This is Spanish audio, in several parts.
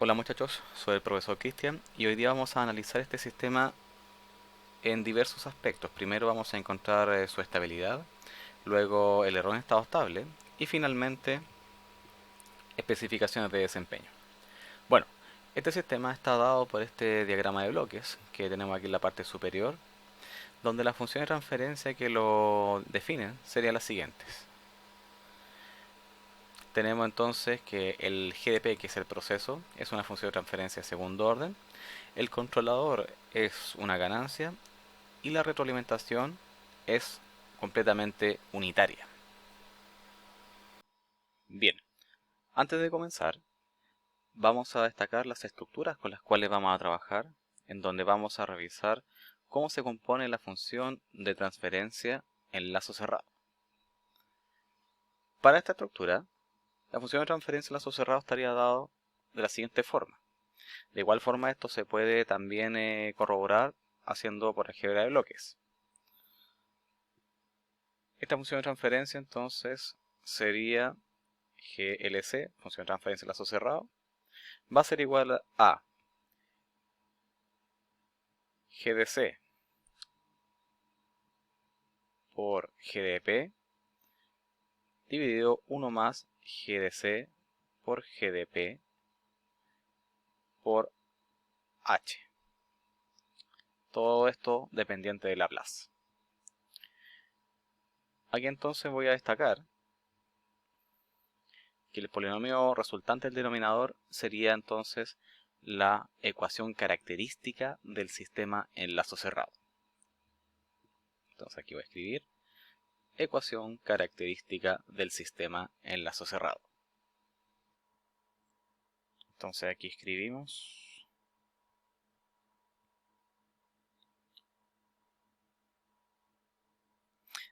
Hola muchachos, soy el profesor Cristian y hoy día vamos a analizar este sistema en diversos aspectos. Primero vamos a encontrar su estabilidad, luego el error en estado estable y finalmente especificaciones de desempeño. Bueno, este sistema está dado por este diagrama de bloques que tenemos aquí en la parte superior, donde las funciones de transferencia que lo definen serían las siguientes. Tenemos entonces que el GDP, que es el proceso, es una función de transferencia de segundo orden. El controlador es una ganancia y la retroalimentación es completamente unitaria. Bien, antes de comenzar, vamos a destacar las estructuras con las cuales vamos a trabajar, en donde vamos a revisar cómo se compone la función de transferencia en lazo cerrado. Para esta estructura, la función de transferencia en lazo cerrado estaría dado de la siguiente forma. De igual forma, esto se puede también corroborar haciendo por álgebra de bloques. Esta función de transferencia entonces sería GLC, función de transferencia en lazo cerrado, va a ser igual a GDC por GDP dividido 1 más GDC por GDP por H. Todo esto dependiente de Laplace. Aquí entonces voy a destacar que el polinomio resultante del denominador sería entonces la ecuación característica del sistema en lazo cerrado. Entonces aquí voy a escribir ecuación característica del sistema en lazo cerrado. Entonces aquí escribimos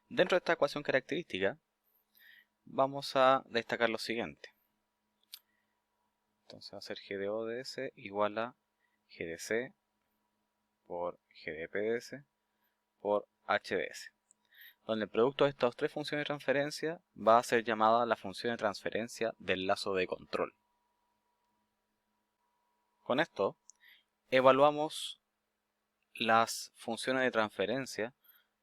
dentro de esta ecuación característica vamos a destacar lo siguiente. Entonces va a ser G de O de S igual a G de C por G de P de S por H de S, donde el producto de estas tres funciones de transferencia va a ser llamada la función de transferencia del lazo de control. Con esto evaluamos las funciones de transferencia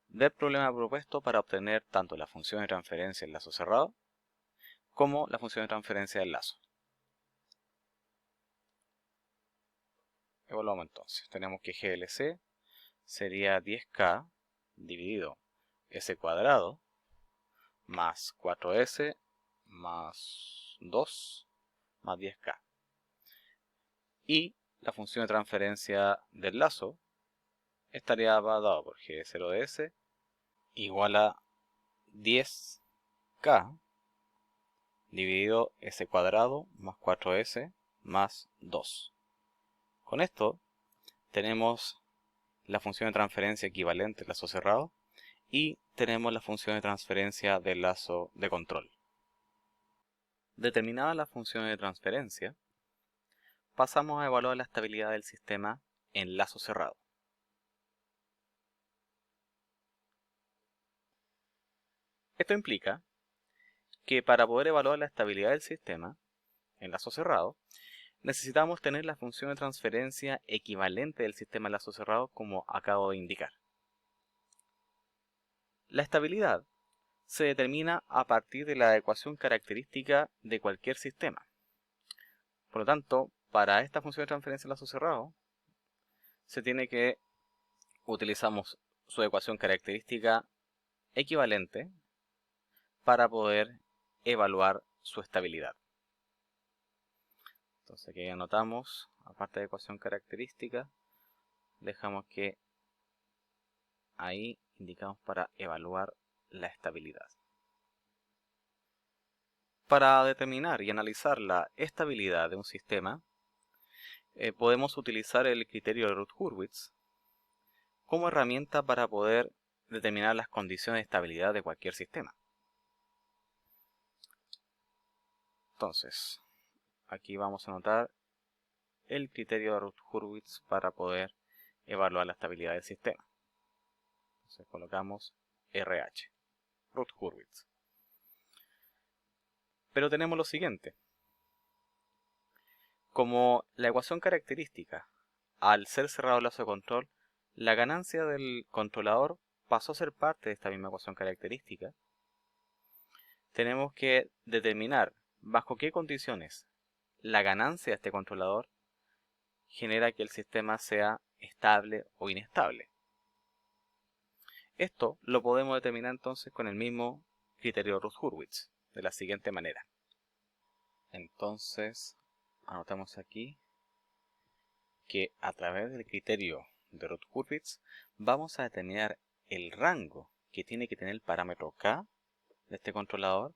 del problema propuesto para obtener tanto la función de transferencia del lazo cerrado como la función de transferencia del lazo. Evaluamos entonces. Tenemos que GLC sería 10K dividido S cuadrado más 4S más 2 más 10K. Y la función de transferencia del lazo estaría dado por G de 0 de S igual a 10K dividido S cuadrado más 4S más 2. Con esto tenemos la función de transferencia equivalente al lazo cerrado y tenemos la función de transferencia del lazo de control. Determinada la función de transferencia, pasamos a evaluar la estabilidad del sistema en lazo cerrado. Esto implica que para poder evaluar la estabilidad del sistema en lazo cerrado, necesitamos tener la función de transferencia equivalente del sistema en lazo cerrado como acabo de indicar. La estabilidad se determina a partir de la ecuación característica de cualquier sistema. Por lo tanto, para esta función de transferencia en lazo cerrado, se tiene que utilizamos su ecuación característica equivalente para poder evaluar su estabilidad. Entonces aquí anotamos, aparte de ecuación característica, dejamos que ahí indicamos para evaluar la estabilidad. Para determinar y analizar la estabilidad de un sistema, podemos utilizar el criterio de Routh-Hurwitz como herramienta para poder determinar las condiciones de estabilidad de cualquier sistema. Entonces, aquí vamos a anotar el criterio de Routh-Hurwitz para poder evaluar la estabilidad del sistema. Entonces colocamos RH, Routh-Hurwitz. Pero tenemos lo siguiente. Como la ecuación característica, al ser cerrado el lazo de control, la ganancia del controlador pasó a ser parte de esta misma ecuación característica, tenemos que determinar bajo qué condiciones la ganancia de este controlador genera que el sistema sea estable o inestable. Esto lo podemos determinar entonces con el mismo criterio de Routh-Hurwitz, de la siguiente manera. Entonces, anotamos aquí que a través del criterio de Routh-Hurwitz vamos a determinar el rango que tiene que tener el parámetro K de este controlador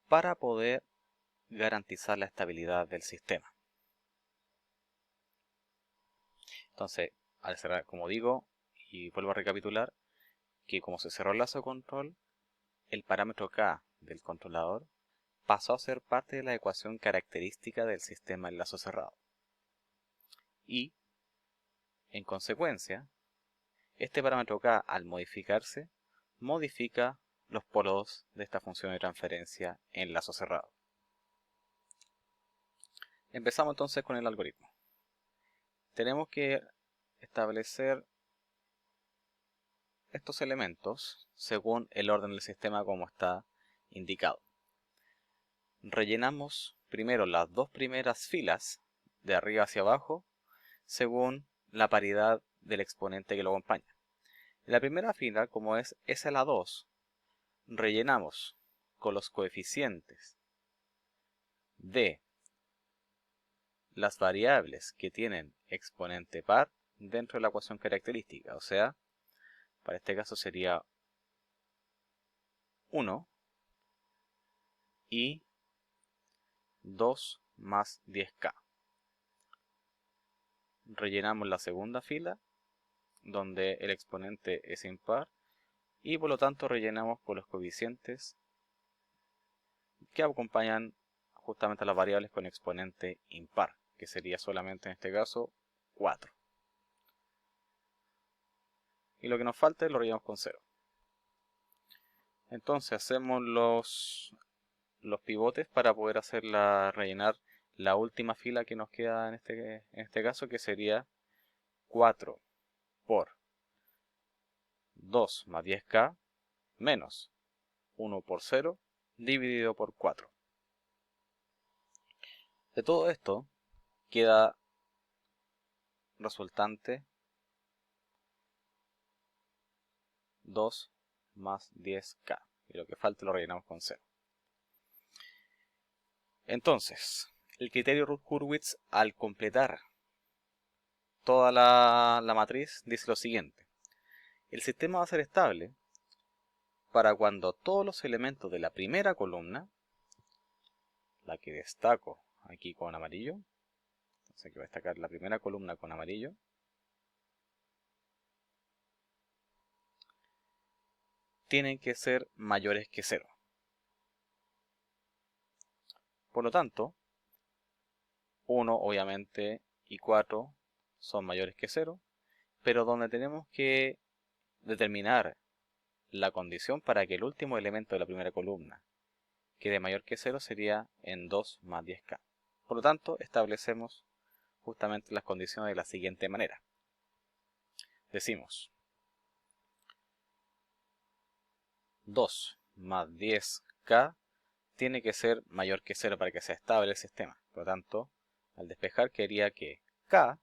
para poder garantizar la estabilidad del sistema. Entonces, al cerrar, como digo, y vuelvo a recapitular, que como se cerró el lazo de control, el parámetro K del controlador pasó a ser parte de la ecuación característica del sistema en lazo cerrado. Y, en consecuencia, este parámetro K, al modificarse, modifica los polos de esta función de transferencia en lazo cerrado. Empezamos entonces con el algoritmo. Tenemos que establecer estos elementos según el orden del sistema como está indicado. Rellenamos primero las dos primeras filas de arriba hacia abajo según la paridad del exponente que lo acompaña. En la primera fila, como es la 2, rellenamos con los coeficientes de las variables que tienen exponente par dentro de la ecuación característica. O sea, para este caso sería 1 y 2 más 10k. Rellenamos la segunda fila donde el exponente es impar y por lo tanto rellenamos con los coeficientes que acompañan justamente a las variables con exponente impar, que sería solamente en este caso 4. Y lo que nos falta lo rellenamos con 0. Entonces hacemos los pivotes para poder rellenar la última fila que nos queda en este caso, que sería 4 por 2 más 10k menos 1 por 0 dividido por 4. De todo esto queda resultante 2 más 10k. Y lo que falta lo rellenamos con 0. Entonces, el criterio Routh-Hurwitz, al completar toda la matriz, dice lo siguiente. El sistema va a ser estable para cuando todos los elementos de la primera columna, la que destaco aquí con amarillo, entonces aquí voy a destacar la primera columna con amarillo, tienen que ser mayores que 0. Por lo tanto, 1 obviamente y 4 son mayores que 0, pero donde tenemos que determinar la condición para que el último elemento de la primera columna quede mayor que 0 sería en 2 más 10k. Por lo tanto, establecemos justamente las condiciones de la siguiente manera. Decimos 2 más 10k tiene que ser mayor que 0 para que sea estable el sistema. Por lo tanto, al despejar quedaría que k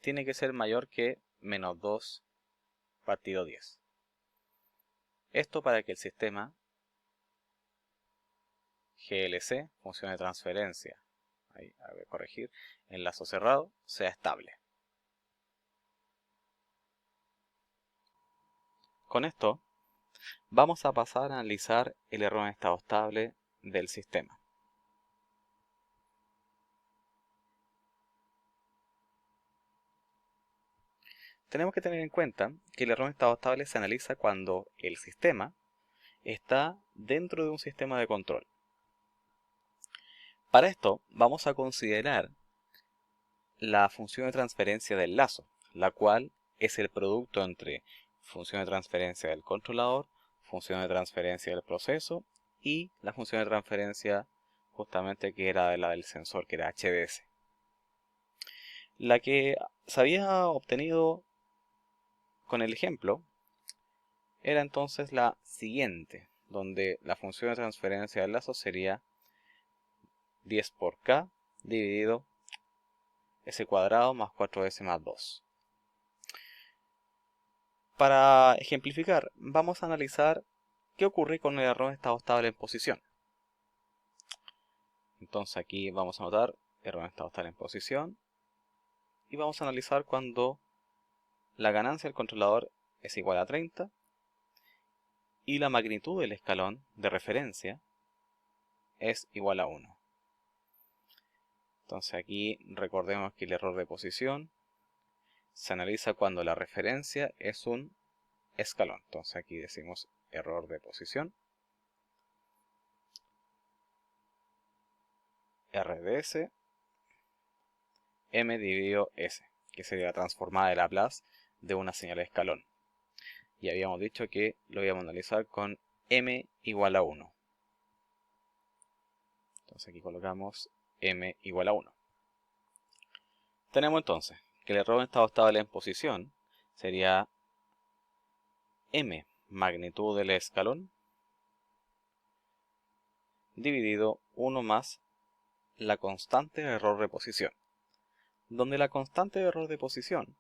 tiene que ser mayor que menos 2 partido 10. Esto para que el sistema GLC, función de transferencia, ahí voy a corregir, en lazo cerrado, sea estable. Con esto, vamos a pasar a analizar el error en estado estable del sistema. Tenemos que tener en cuenta que el error en estado estable se analiza cuando el sistema está dentro de un sistema de control. Para esto vamos a considerar la función de transferencia del lazo, la cual es el producto entre función de transferencia del controlador, función de transferencia del proceso y la función de transferencia justamente que era la del sensor, que era HDS. La que se había obtenido con el ejemplo era entonces la siguiente, donde la función de transferencia del lazo sería 10 por k dividido s cuadrado más 4s más 2. Para ejemplificar, vamos a analizar qué ocurre con el error en estado estable en posición. Entonces aquí vamos a anotar error en estado estable en posición y vamos a analizar cuando la ganancia del controlador es igual a 30 y la magnitud del escalón de referencia es igual a 1. Entonces aquí recordemos que el error de posición se analiza cuando la referencia es un escalón. Entonces aquí decimos error de posición, R de S, M dividido S, que sería la transformada de Laplace de una señal de escalón. Y habíamos dicho que lo íbamos a analizar con M igual a 1. Entonces aquí colocamos M igual a 1. Tenemos entonces que el error en estado estable en posición sería M magnitud del escalón dividido 1 más la constante de error de posición, donde la constante de error de posición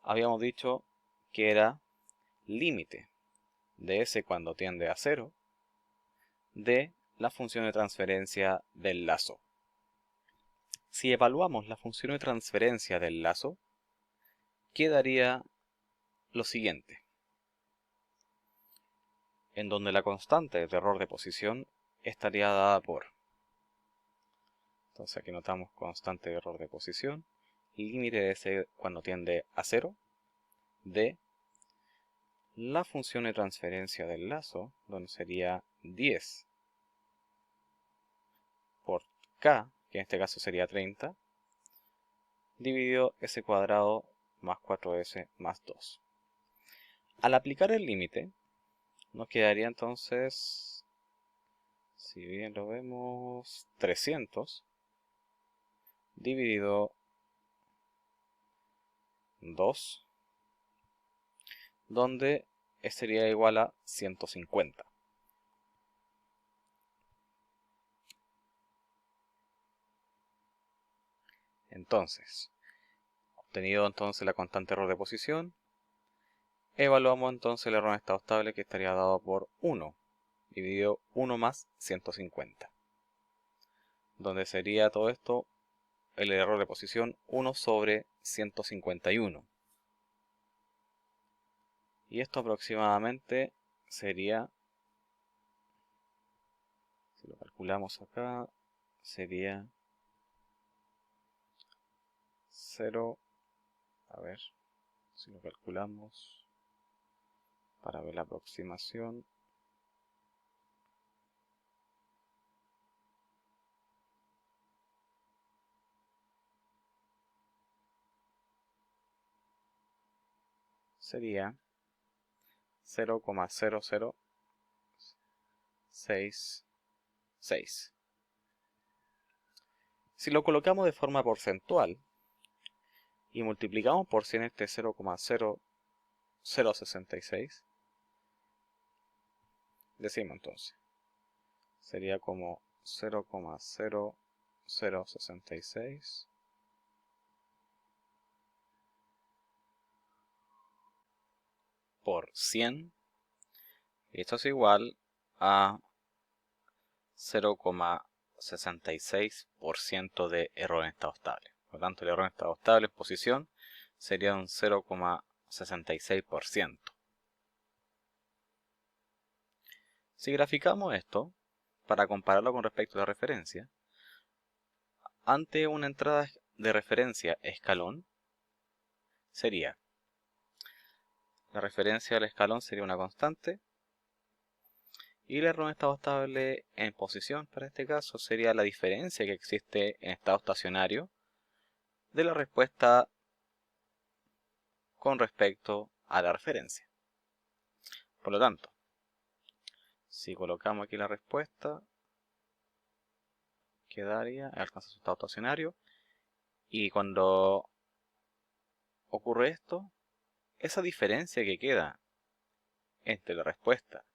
habíamos dicho que era límite de S cuando tiende a 0 de la función de transferencia del lazo. Si evaluamos la función de transferencia del lazo, quedaría lo siguiente, en donde la constante de error de posición estaría dada por, entonces aquí notamos constante de error de posición, límite de S cuando tiende a 0, de la función de transferencia del lazo, donde sería 10 por k, que en este caso sería 30, dividido s cuadrado más 4s más 2. Al aplicar el límite, nos quedaría entonces, si bien lo vemos, 300 dividido 2, donde sería igual a 150. Entonces, obtenido entonces la constante error de posición, evaluamos entonces el error en estado estable, que estaría dado por 1 dividido 1 más 150, donde sería todo esto el error de posición 1 sobre 151. Y esto aproximadamente sería, si lo calculamos acá, sería 0, a ver, si lo calculamos para ver la aproximación, sería 0,0066. Si lo colocamos de forma porcentual y multiplicamos por 100 este 0,0066, decimos entonces, sería como 0,0066 por 100, y esto es igual a 0,66% de error en estado estable. Por lo tanto, el error en estado estable en posición sería un 0,66%. Si graficamos esto, para compararlo con respecto a la referencia, ante una entrada de referencia escalón, sería, la referencia del escalón sería una constante, y el error en estado estable en posición, para este caso, sería la diferencia que existe en estado estacionario de la respuesta con respecto a la referencia. Por lo tanto, si colocamos aquí la respuesta, quedaría, alcanza su estado estacionario, Y cuando ocurre esto, esa diferencia que queda entre la respuesta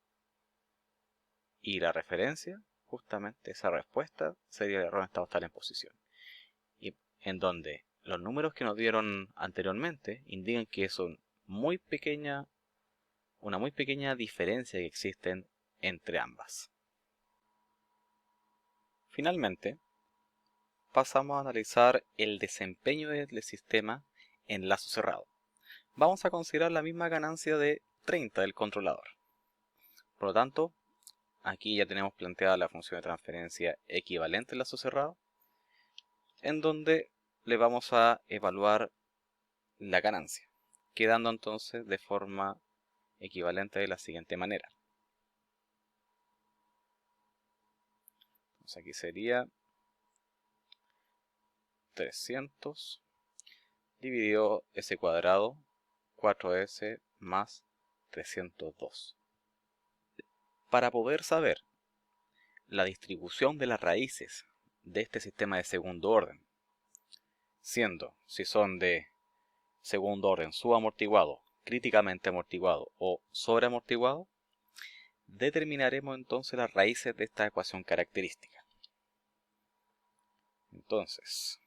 y la referencia, justamente esa respuesta sería el error en estado tal en posición. Y en donde los números que nos dieron anteriormente indican que es una muy pequeña diferencia que existen entre ambas. Finalmente, pasamos a analizar el desempeño del sistema en lazo cerrado. Vamos a considerar la misma ganancia de 30 del controlador. Por lo tanto, aquí ya tenemos planteada la función de transferencia equivalente en lazo cerrado, en donde le vamos a evaluar la ganancia, quedando entonces de forma equivalente de la siguiente manera. Entonces aquí sería 300 dividido s cuadrado 4s más 302. Para poder saber la distribución de las raíces de este sistema de segundo orden, siendo si son de segundo orden subamortiguado, críticamente amortiguado o sobreamortiguado, determinaremos entonces las raíces de esta ecuación característica. Entonces,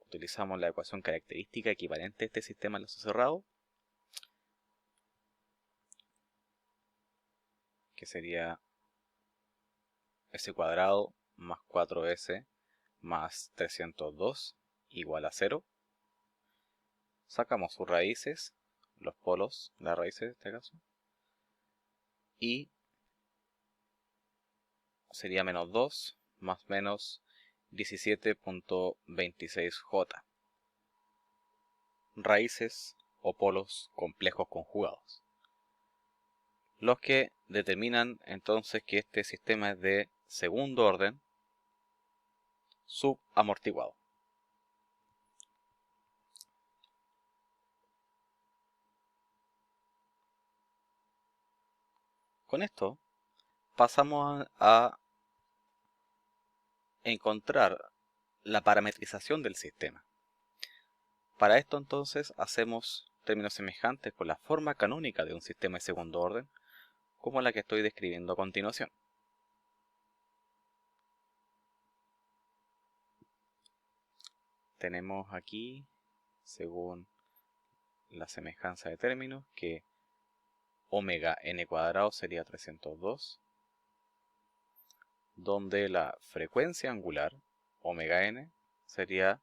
utilizamos la ecuación característica equivalente a este sistema de lazo cerrado, que sería s cuadrado más 4s más 302 igual a 0. Sacamos sus raíces, los polos, las raíces en este caso, y sería menos 2 más menos 17.26j. Raíces o polos complejos conjugados, los que determinan entonces que este sistema es de segundo orden subamortiguado. Con esto pasamos a encontrar la parametrización del sistema. Para esto entonces hacemos términos semejantes con la forma canónica de un sistema de segundo orden, como la que estoy describiendo a continuación. Tenemos aquí, según la semejanza de términos, que omega n cuadrado sería 302, donde la frecuencia angular, omega n, sería,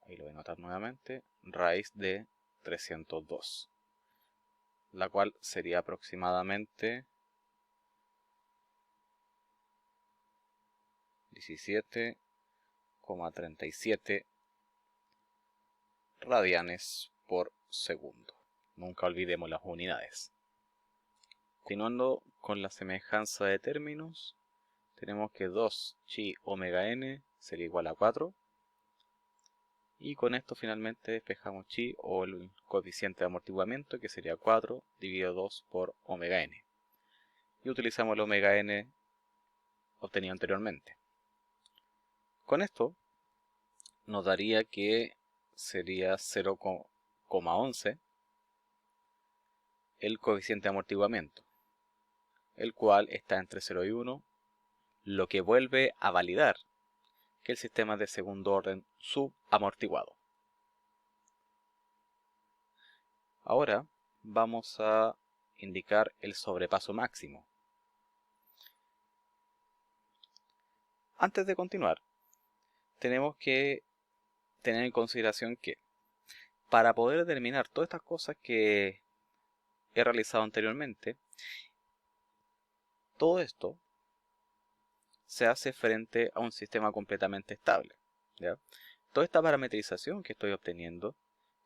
ahí lo voy a anotar nuevamente, raíz de 302, la cual sería aproximadamente 17,37 radianes por segundo. Nunca olvidemos las unidades. Continuando con la semejanza de términos, tenemos que 2 chi omega n sería igual a 4. Y con esto finalmente despejamos chi o el coeficiente de amortiguamiento, que sería 4 dividido 2 por omega n. Y utilizamos el omega n obtenido anteriormente. Con esto nos daría que sería 0,11 el coeficiente de amortiguamiento, el cual está entre 0 y 1, lo que vuelve a validar que el sistema es de segundo orden subamortiguado. Ahora vamos a indicar el sobrepaso máximo. Antes de continuar, tenemos que tener en consideración que para poder determinar todas estas cosas que he realizado anteriormente, todo esto se hace frente a un sistema completamente estable, ¿ya? Toda esta parametrización que estoy obteniendo,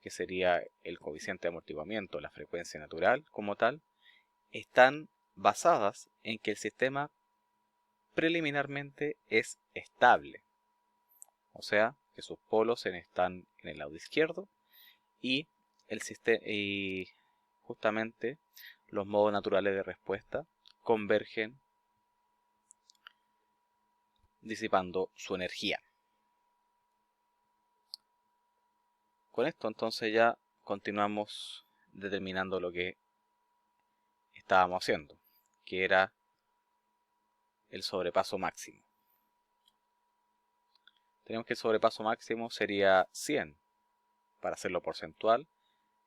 que sería el coeficiente de amortiguamiento, la frecuencia natural como tal, están basadas en que el sistema preliminarmente es estable. O sea, que sus polos están en el lado izquierdo y justamente los modos naturales de respuesta convergen disipando su energía. Con esto entonces ya continuamos determinando lo que estábamos haciendo, que era el sobrepaso máximo. Tenemos que el sobrepaso máximo sería 100, para hacerlo porcentual,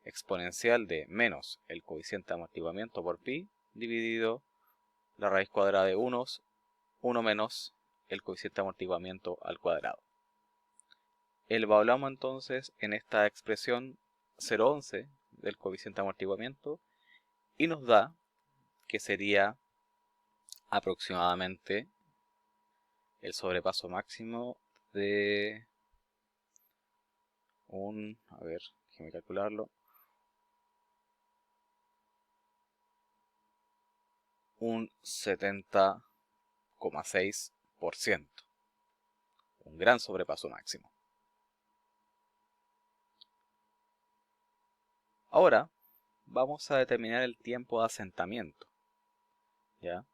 exponencial de menos el coeficiente de amortiguamiento por pi, dividido la raíz cuadrada de 1 menos el coeficiente de amortiguamiento al cuadrado. Evaluamos entonces en esta expresión 0,11 del coeficiente de amortiguamiento y nos da que sería aproximadamente el sobrepaso máximo de a ver, déjeme calcularlo, un 70,6%. Un gran sobrepaso máximo. Ahora vamos a determinar el tiempo de asentamiento, ¿ya?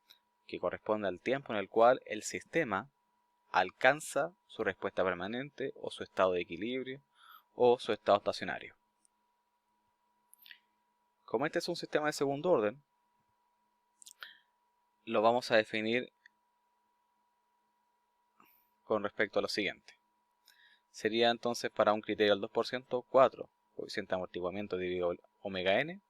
Que corresponde al tiempo en el cual el sistema alcanza su respuesta permanente o su estado de equilibrio o su estado estacionario. Como este es un sistema de segundo orden, lo vamos a definir con respecto a lo siguiente. Sería entonces para un criterio del 2%, 4 coeficiente de amortiguamiento dividido omega n,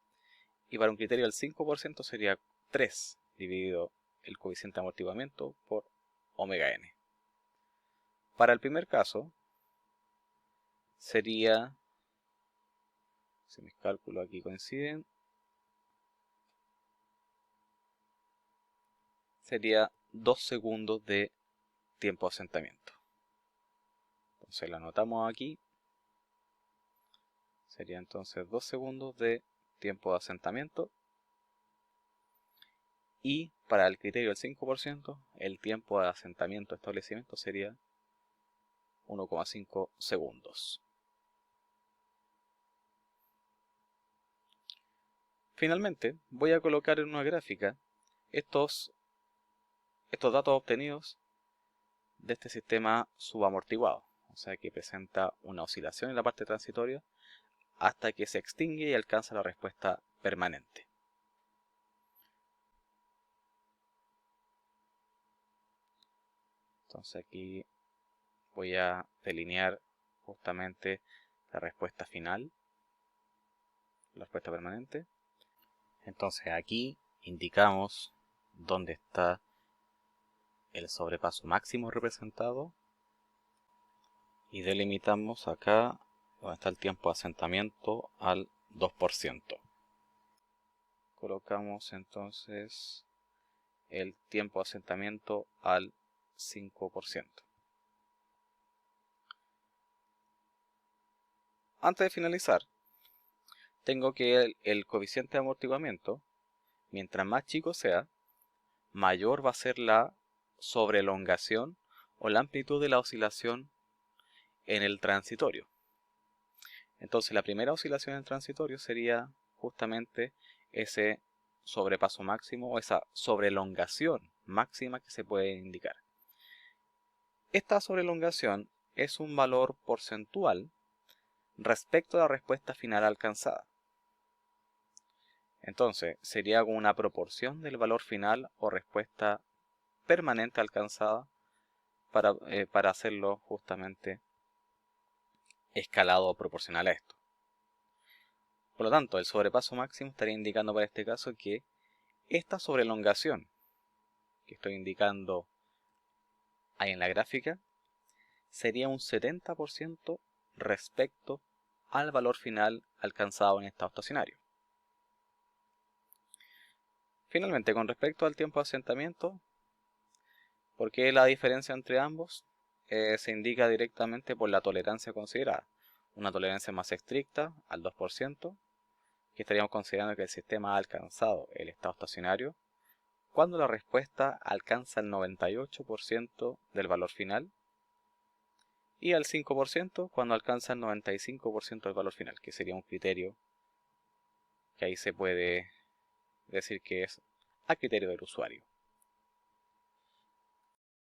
y para un criterio del 5% sería 3 dividido el coeficiente de amortiguamiento por omega n. Para el primer caso sería, si mis cálculos aquí coinciden, sería 2 segundos de tiempo de asentamiento. Entonces lo anotamos aquí. Sería entonces 2 segundos de tiempo de asentamiento. Y para el criterio del 5%, el tiempo de asentamiento de establecimiento sería 1,5 segundos. Finalmente, voy a colocar en una gráfica estos datos obtenidos de este sistema subamortiguado. O sea que presenta una oscilación en la parte transitoria hasta que se extingue y alcanza la respuesta permanente. Entonces aquí voy a delinear justamente la respuesta final, la respuesta permanente. Entonces aquí indicamos dónde está el sobrepaso máximo representado y delimitamos acá donde está el tiempo de asentamiento al 2%. Colocamos entonces el tiempo de asentamiento al 5%. Antes de finalizar, tengo que el coeficiente de amortiguamiento, mientras más chico sea, mayor va a ser la sobreelongación o la amplitud de la oscilación en el transitorio. Entonces la primera oscilación en el transitorio sería justamente ese sobrepaso máximo o esa sobreelongación máxima que se puede indicar. Esta sobreelongación es un valor porcentual respecto a la respuesta final alcanzada. Entonces sería como una proporción del valor final o respuesta permanente alcanzada para hacerlo justamente escalado proporcional a esto. Por lo tanto, el sobrepaso máximo estaría indicando para este caso que esta sobreelongación que estoy indicando ahí en la gráfica sería un 70% respecto al valor final alcanzado en estado estacionario. Finalmente, con respecto al tiempo de asentamiento, ¿por qué la diferencia entre ambos? Se indica directamente por la tolerancia considerada. Una tolerancia más estricta, al 2%, que estaríamos considerando que el sistema ha alcanzado el estado estacionario cuando la respuesta alcanza el 98% del valor final, y al 5% cuando alcanza el 95% del valor final, que sería un criterio que ahí se puede decir que es a criterio del usuario.